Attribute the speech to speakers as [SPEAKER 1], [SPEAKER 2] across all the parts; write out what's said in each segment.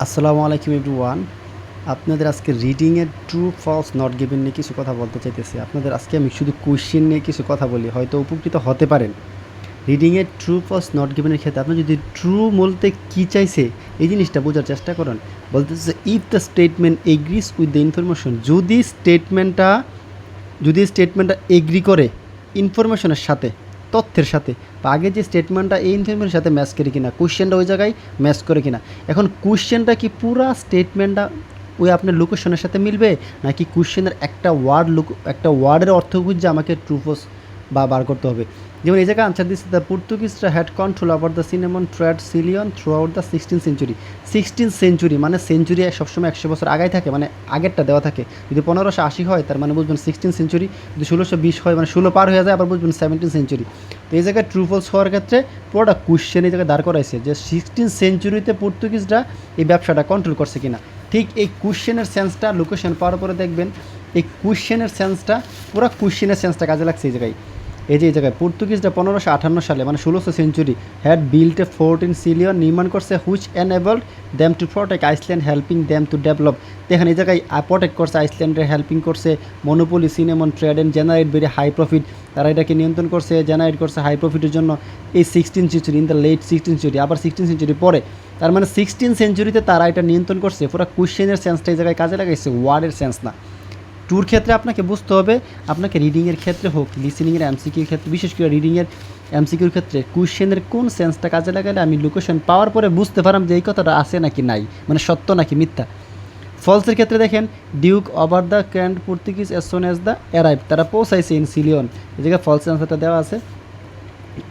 [SPEAKER 1] আসসালামু আলাইকুম এভরিওয়ান। আপনাদের আজকে রিডিংয়ের ট্রু ফলস নট গিভেন নিয়ে কিছু কথা বলতে চাইতেছি। আপনাদের আজকে আমি শুধু কোয়েশ্চেন নিয়ে কিছু কথা বলি, হয়তো উপকৃত হতে পারেন। রিডিংয়ের ট্রু ফলস নট গিভেনের ক্ষেত্রে আপনি যদি ট্রু বলতে কী চাইছে এই জিনিসটা বোঝার চেষ্টা করেন। বলতেছে if the statement agrees with the information, যদি স্টেটমেন্টটা এগ্রি করে ইনফরমেশনের সাথে, তথ্যের সাথে, বা আগে যে স্টেটমেন্টটা এই ইনফরমেশনের সাথে ম্যাচ করে কিনা, কোশ্চেনটা ওই জায়গায় ম্যাচ করে কিনা। এখন কোশ্চেনটা কি পুরা স্টেটমেন্টটা ওই আপনার লোকেশনের সাথে মিলবে, নাকি কোশ্চেনের একটা ওয়ার্ডের অর্থ খুঁজে আমাকে ট্রুফোস বা বার করতে হবে। যেমন এই জায়গায় আনসার দিচ্ছে দ্য পর্তুগিজরা had control over the cinnamon trade Ceylon throughout the 16th century. 16th century মানে সেঞ্চুরি সবসময় 100 বছর আগায় থাকে, মানে আগেরটা দেওয়া থাকে। যদি 1580 হয় তার মানে বুঝবেন 16th সেঞ্চুরি, যদি 1620 হয় মানে 16 পার হয়ে যায় আবার বুঝবেন 17th সেঞ্চুরি। তো এই জায়গায় ট্রু ফলস হওয়ার ক্ষেত্রে পুরোটা কোশ্চেন এই জায়গায় দাঁড় করাইছে যে 16th সেঞ্চুরিতে পর্তুগিজরা এই ব্যবসাটা কন্ট্রোল করছে কিনা। ঠিক এই কোশ্চেনের সেন্সটা লোকেশন পাওয়ার পরে দেখবেন এই কোশ্চেনের সেন্সটা, পুরো কোশ্চেনের সেন্সটা কাজে লাগছে এই জায়গায়। এই জায়গায় পর্তুগিজরা 1558 সালে মানে 16th সেঞ্চুরি had built a fort in Ceylon, নির্মাণ করছে which enabled them to protect island, helping them to develop. দেখেন এই জায়গায় প্রোটেক্ট করছে আইসল্যান্ডের, হেল্পিং করছে monopoly cinnamon trade and generate very high profit. তারা এটাকে নিয়ন্ত্রণ করছে, জেনারেট করছে হাই প্রফিটের জন্য এই 16th century, in the late 16th century, আবার 16th সেঞ্চুরি পরে। তার মানে 16th সেঞ্চুরিতে তারা এটা নিয়ন্ত্রণ করছে। পুরো কোশ্চেনের সেন্সটা এই জায়গায় কাজে লাগাইছে, ওয়ার্ডের সেন্স না। ট্যুর ক্ষেত্রে আপনাকে বুঝতে হবে, আপনাকে রিডিংয়ের ক্ষেত্রে হোক, লিসেনিংয়ের এমসিকিউর ক্ষেত্রে, বিশেষ করে রিডিংয়ের এমসিকিউর ক্ষেত্রে কোশ্চেনের কোন সেন্সটা কাজে লাগালে আমি লোকেশন পাওয়ার পরে বুঝতে পারলাম যে এই কথাটা আছে নাকি নাই, মানে সত্য নাকি মিথ্যা। ফলসের ক্ষেত্রে দেখেন ডিউক ওভার দ্য ক্যান্ড Portuguese as soon as the arrive, তারা পৌঁছাইছে ইন সিলিয়ন। এই জায়গায় ফলস অ্যান্সারটা দেওয়া আছে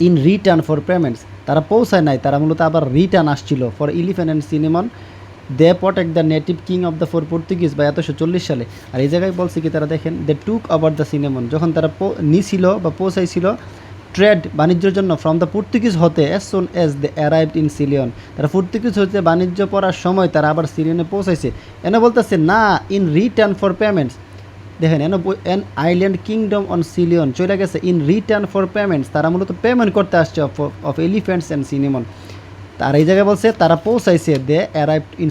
[SPEAKER 1] ইন রিটার্ন ফর পেমেন্টস, তারা পৌঁছায় নাই, তারা মূলত আবার রিটার্ন আসছিল for elephant and cinnamon they protect the native king of the for Portuguese বা 1340 সালে। আর এই জায়গায় বলছে কি, তারা দেখেন they took over the cinnamon, যখন তারা নিছিল বা পৌঁছাইছিল ট্রেড বাণিজ্যের জন্য ফ্রম দ্য পর্তুগিজ হতে as soon as they arrived in Ceylon, তারা পর্তুগিজ হতে বাণিজ্য করার সময় তারা আবার সিলিয়নে পৌঁছাইছে। এনে বলতেছে না ইন রিটার্ন ফর পেমেন্টস, দেখেন এন আইল্যান্ড কিংডম অন সিলিয়ন চলে গেছে ইন রিটার্ন ফর পেমেন্টস, তারা মূলত পেমেন্ট করতে আসছে অফ এলিফ্যান্টস অ্যান্ড সিনেমন। আর এই জায়গায় বলছে তারা পৌঁছাইছে দে অ্যারাইভড ইন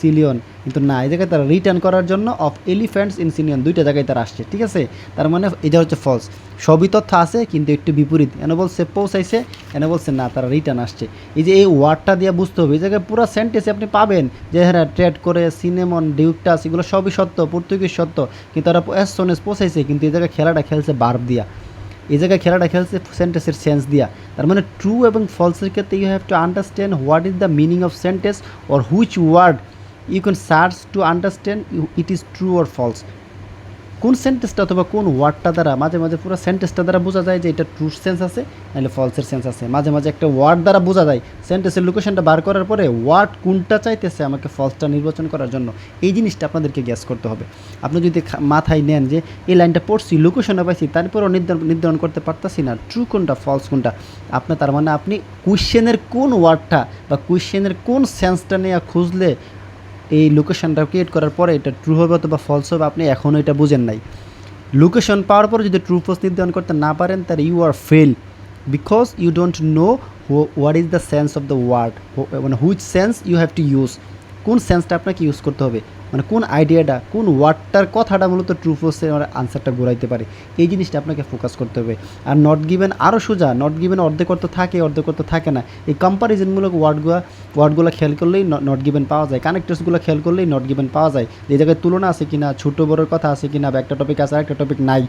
[SPEAKER 1] সিলিয়ন, কিন্তু না, এই জায়গায় তারা রিটার্ন করার জন্য অফ এলিফ্যান্টস ইন সিলিয়ন, দুইটা জায়গায় তারা আসছে। ঠিক আছে, তার মানে এটা হচ্ছে ফলস। সবই তথ্য আছে কিন্তু একটু বিপরীত। এনে বলছে পৌঁছাইছে, এনে বলছে না তারা রিটার্ন আসছে। এই যে এই ওয়ার্ডটা দিয়ে বুঝতে হবে, এই জায়গায় পুরো সেন্টেন্সে আপনি পাবেন যে হ্যাঁ ট্রেড করে সিনেমন ডিউকটাস এগুলো সবই সত্য, পর্তুগিজ সত্য, কিন্তু তারা এস সোনেস পৌঁছাইছে, কিন্তু এই জায়গায় খেলাটা খেলছে বার্ব দিয়া, এই জায়গায় খেলাটা খেলছে সেন্টেন্সের সেন্স দিয়া। তার মানে ট্রু এবং ফলসের ক্ষেত্রে you have to understand what is the meaning of sentence or which word you can search to understand it is true or false. কোন সেন্টেন্সটা অথবা কোন ওয়ার্ডটা দ্বারা, মাঝে মাঝে পুরো সেন্টেন্সটা দ্বারা বোঝা যায় যে এটা ট্রুর সেন্স আছে নাহলে ফলসের সেন্স আছে। মাঝে মাঝে একটা ওয়ার্ড দ্বারা বোঝা যায়, সেন্টেন্সের লোকেশনটা বার করার পরে ওয়ার্ড কোনটা চাইতেছে আমাকে ফলসটা নির্বাচন করার জন্য, এই জিনিসটা আপনাদেরকে গ্যাস করতে হবে। আপনি যদি মাথায় নেন যে এই লাইনটা পড়ছি, লোকেশনে পাইছি, তারপরেও নির্ধারণ করতে পারতাছি না ট্রু কোনটা ফলস কোনটা, আপনার তার মানে আপনি কোয়েশ্চেনের কোন ওয়ার্ডটা বা কোয়েশ্চেনের কোন সেন্সটা নিয়ে খুঁজলে এই লোকেশনটা ক্রিয়েট করার পরে এটা ট্রু হবে অথবা ফলস হবে, আপনি এখনও এটা বুঝেন নাই। লোকেশন পাওয়ার পরে যদি ট্রু ফলস নির্ধারণ করতে না পারেন তাহলে you are fail, because you don't know what is the sense of the word, মানে which sense you have to use, কোন সেন্সটা আপনাকে ইউজ করতে হবে, মানে কোন আইডিয়াটা কোন ওয়ার্ডটার কথাটা মূলত ট্রু ফলসের আনসারটা ঘুরাইতে পারে, এই জিনিসটা আপনাকে ফোকাস করতে হবে। আর নট গিভেন আরও সোজা, নট গিভেন অর্ধেক অর্থ থাকে অর্ধেক অর্থ থাকে না, এই কম্পারিজনমূলক ওয়ার্ডগুলো খেয়াল করলেই নট গিভেন পাওয়া যায়, কানেক্টার্সগুলো খেয়াল করলেই নট গিভেন পাওয়া যায়, যে জায়গায় তুলনা আছে কিনা, ছোটো বড়োর কথা আছে কিনা, বা একটা টপিক আছে একটা টপিক নাই,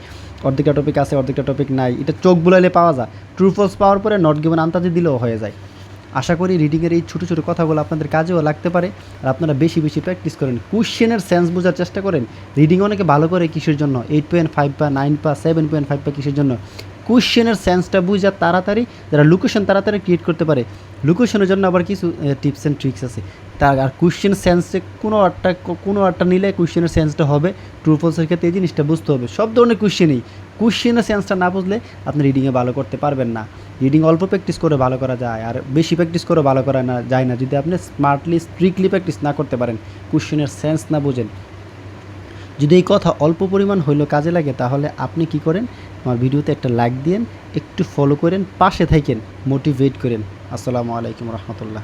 [SPEAKER 1] অর্ধেকটা টপিক আছে অর্ধেকটা টপিক নাই, এটা চোখ বুলাইলে পাওয়া যায়। ট্রু ফলস পাওয়ার পরে নট গিভেন আন্তাজে দিলেও হয়ে যায়। আশা করি রিডিংয়ের এই ছোটো ছোটো কথাগুলো আপনাদের কাজেও লাগতে পারে। আর আপনারা বেশি বেশি প্র্যাকটিস করেন, কোশ্চেনের সেন্স বোঝার চেষ্টা করেন। রিডিং অনেকে ভালো করে কিসের জন্য, 8.5 বা 9 বা 7.5 বা কিসের জন্য, কোশ্চেনের সেন্সটা বুঝা তাড়াতাড়ি, যারা লোকেশন তাড়াতাড়ি ক্রিয়েট করতে পারে। লোকেশনের জন্য আবার কিছু টিপস অ্যান্ড ট্রিক্স আছে। তার আর কোশ্চেন সেন্সে কোনো একটা নিলে কোশ্চেনের সেন্সটা হবে। ট্রু ফলসের ক্ষেত্রে এই জিনিসটা বুঝতে হবে। সব ধরনের কোশ্চেনেই কোশ্চেনের সেন্সটা না বুঝলে আপনি রিডিংয়ে ভালো করতে পারবেন না। রিডিং অল্প প্র্যাকটিস করে ভালো করা যায়, আর বেশি প্র্যাকটিস করে ভালো করা যায় না যদি আপনি স্মার্টলি স্ট্রিক্টলি প্র্যাকটিস না করতে পারেন, কোশ্চেনের সেন্স না বোঝেন। যদি এই কথা অল্প পরিমাণ হইলেও কাজে লাগে তাহলে আপনি কি করেন, আমার ভিডিওতে একটা লাইক দিন, একটু ফলো করেন, পাশে থাকেন, মোটিভেট করেন। আসসালামু আলাইকুম রহমতুল্লাহ।